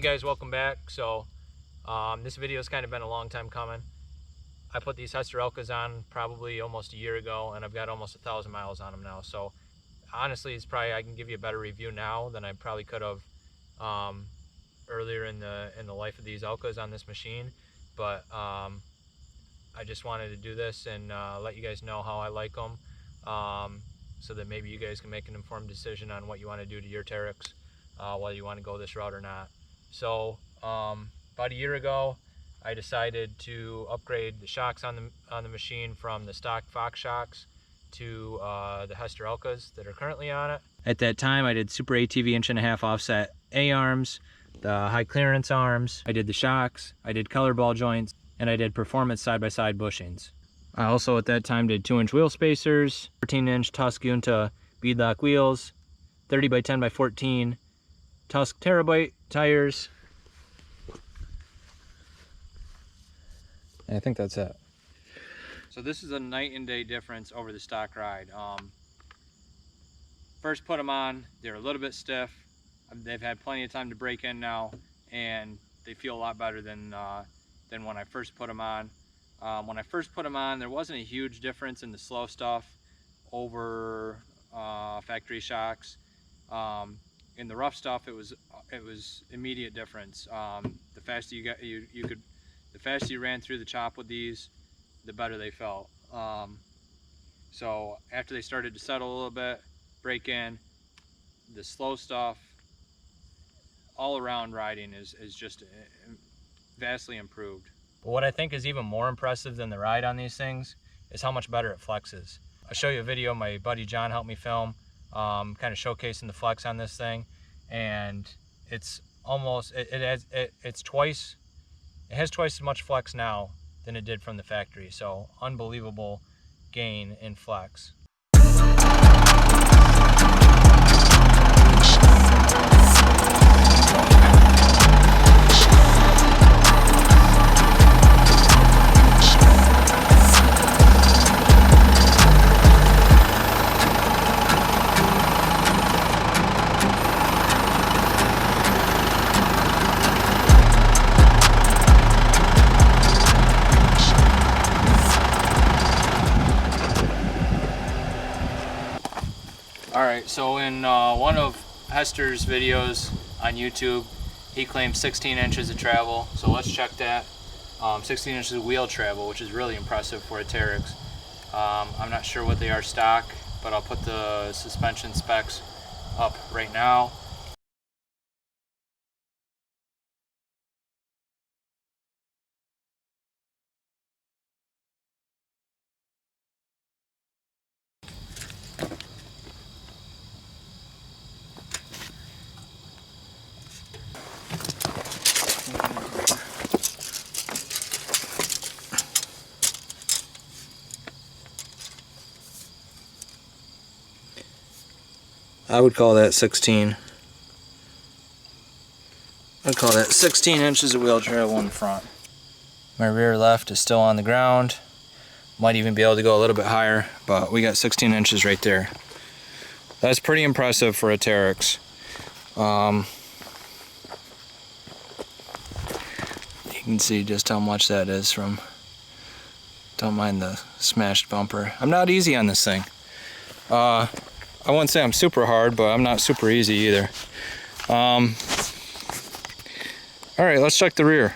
Hey guys, welcome back. So this video's kind of been a long time coming. I put these HESTER ELKAS on probably almost a year ago, and I've got almost 1,000 miles on them now. So honestly, it's probably, I can give you a better review now than I probably could have earlier in the life of these ELKAS on this machine. But I just wanted to do this and let you guys know how I like them, so that maybe you guys can make an informed decision on what you want to do to your Teryx, whether you want to go this route or not. So about a year ago, I decided to upgrade the shocks on the machine from the stock Fox shocks to the HESTER ELKAS that are currently on it. At that time, I did Super ATV 1.5" offset A-arms, the high clearance arms, I did the shocks, I did color ball joints, and I did performance side-by-side bushings. I also at that time did 2-inch wheel spacers, 14-inch Tusk Unta beadlock wheels, 30x10x14 Tusk Terabyte tires. And I think that's it. So this is a night and day difference over the stock ride. First put them on, they're a little bit stiff. They've had plenty of time to break in now, and they feel a lot better than when I first put them on. When I first put them on, there wasn't a huge difference in the slow stuff over factory shocks. In the rough stuff, it was immediate difference. The faster the faster you ran through the chop with these, the better they felt. So after they started to settle a little bit, break in, the slow stuff, all around riding is just vastly improved. But what I think is even more impressive than the ride on these things is how much better it flexes. I'll show you a video my buddy John helped me film, kind of showcasing the flex on this thing, and it's almost, it has twice as much flex now than it did from the factory. So unbelievable gain in flex. Alright, so in one of HESTER's videos on YouTube, he claimed 16 inches of travel, so let's check that. 16 inches of wheel travel, which is really impressive for a Teryx. I'm not sure what they are stock, but I'll put the suspension specs up right now. I would call that 16. I'd call that 16 inches of wheel travel in the front. My rear left is still on the ground. Might even be able to go a little bit higher, but we got 16 inches right there. That's pretty impressive for a Teryx. You can see just how much that is from, don't mind the smashed bumper. I'm not easy on this thing. I wouldn't say I'm super hard, but I'm not super easy either. All right, let's check the rear.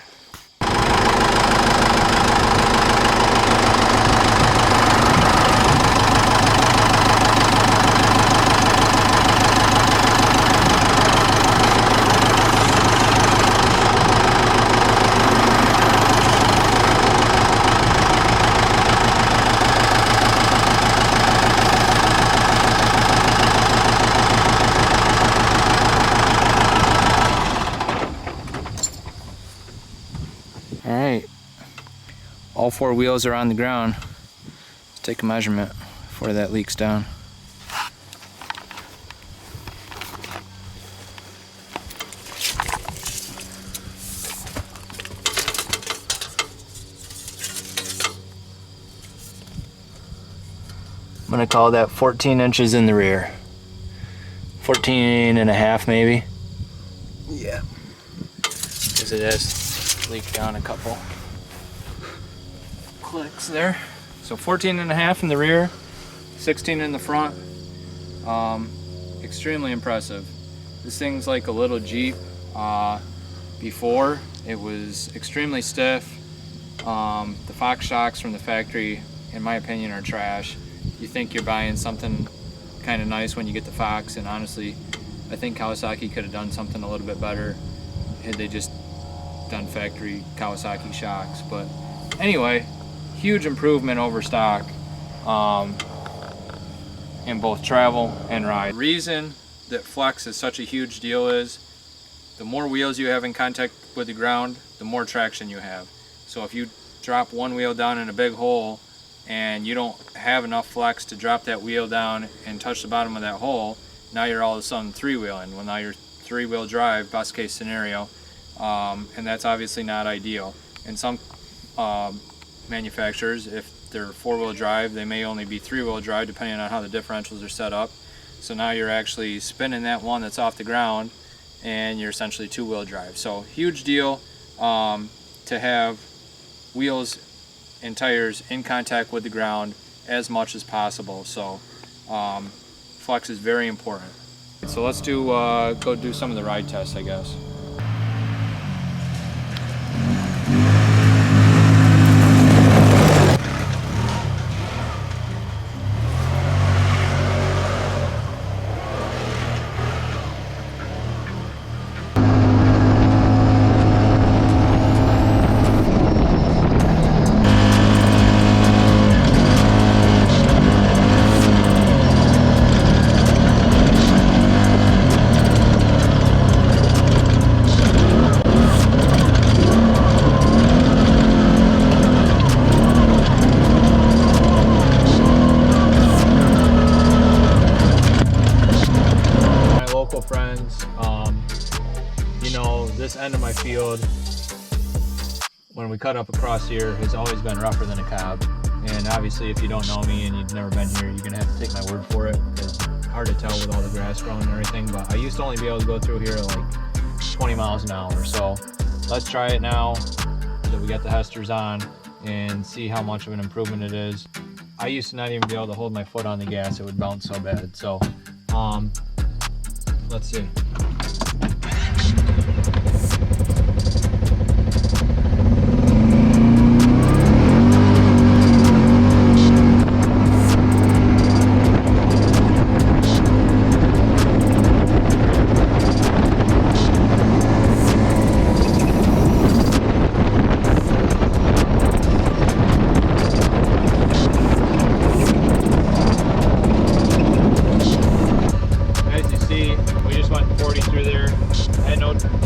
Alright, all 4 wheels are on the ground. Let's take a measurement before that leaks down. I'm going to call that 14 inches in the rear. 14 and a half maybe. Yeah. because it has leaked down a couple clicks there. So 14.5 in the rear, 16 in the front. Extremely impressive. This thing's like a little Jeep. Before it was extremely stiff. The Fox shocks from the factory, in my opinion, are trash. You think you're buying something kind of nice when you get the Fox, and honestly, I think Kawasaki could have done something a little bit better had they just done factory Kawasaki shocks. But anyway, huge improvement over stock in both travel and ride. The reason that flex is such a huge deal is the more wheels you have in contact with the ground, the more traction you have. So if you drop one wheel down in a big hole and you don't have enough flex to drop that wheel down and touch the bottom of that hole, now you're all of a sudden three-wheeling. Well, now you're three-wheel drive, best case scenario, and that's obviously not ideal. And some manufacturers, if they're four-wheel drive, they may only be three-wheel drive depending on how the differentials are set up. So now you're actually spinning that one that's off the ground and you're essentially two-wheel drive. So huge deal to have wheels and tires in contact with the ground as much as possible. So flex is very important. So let's go do some of the ride tests, I guess. Friends, you know, this end of my field, when we cut up across here, has always been rougher than a cob. And obviously, if you don't know me and you've never been here, you're gonna have to take my word for it, because it's hard to tell with all the grass growing and everything. But I used to only be able to go through here at like 20 miles an hour. So let's try it now that we got the Hesters on and see how much of an improvement it is. I used to not even be able to hold my foot on the gas; it would bounce so bad. So let's see.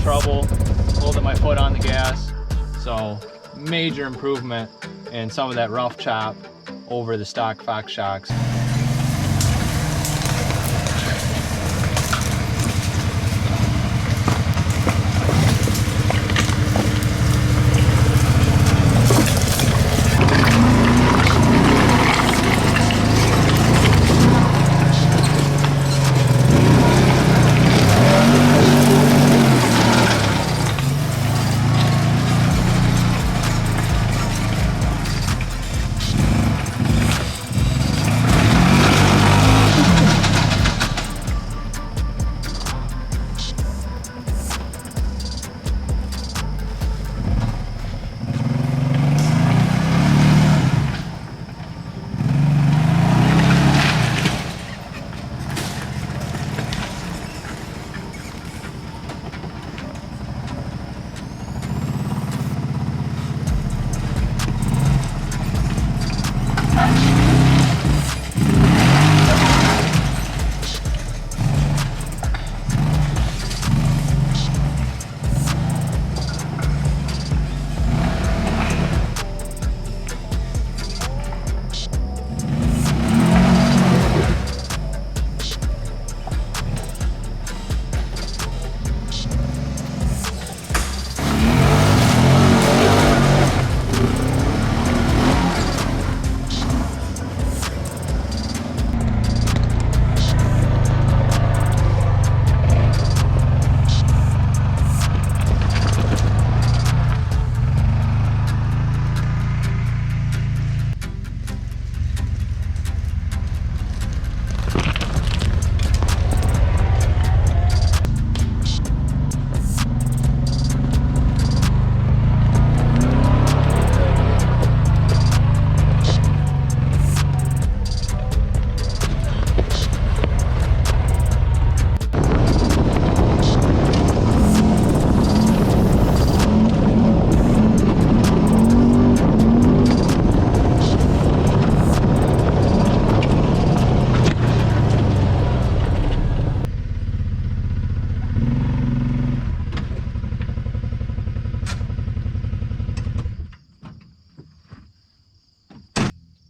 Trouble holding my foot on the gas, so major improvement in some of that rough chop over the stock Fox shocks.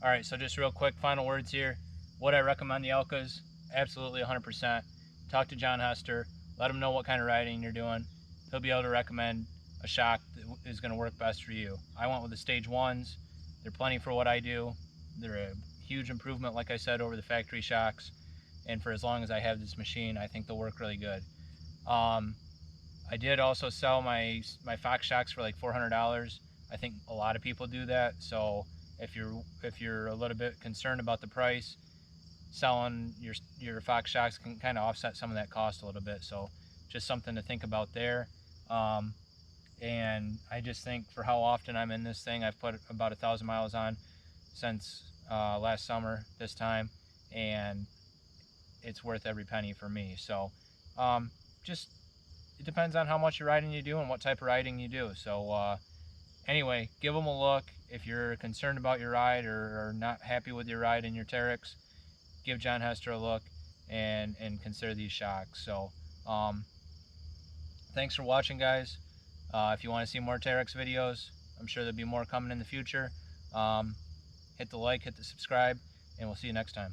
All right, so just real quick, final words here. Would I recommend the Elkas? Absolutely 100%. Talk to John Hester. Let him know what kind of riding you're doing. He'll be able to recommend a shock that is going to work best for you. I went with the Stage 1s. They're plenty for what I do. They're a huge improvement, like I said, over the factory shocks. And for as long as I have this machine, I think they'll work really good. I did also sell my Fox shocks for like $400. I think a lot of people do that. So if you're a little bit concerned about the price, selling your Fox shocks can kind of offset some of that cost a little bit. So just something to think about there. And I just think for how often I'm in this thing, I've put about 1,000 miles on since last summer this time, and it's worth every penny for me. So just it depends on how much riding you do and what type of riding you do. So anyway, give them a look. If you're concerned about your ride or not happy with your ride in your Teryx, give John Hester a look and consider these shocks. So thanks for watching, guys. If you want to see more Teryx videos, I'm sure there'll be more coming in the future. Hit the like, hit the subscribe, and we'll see you next time.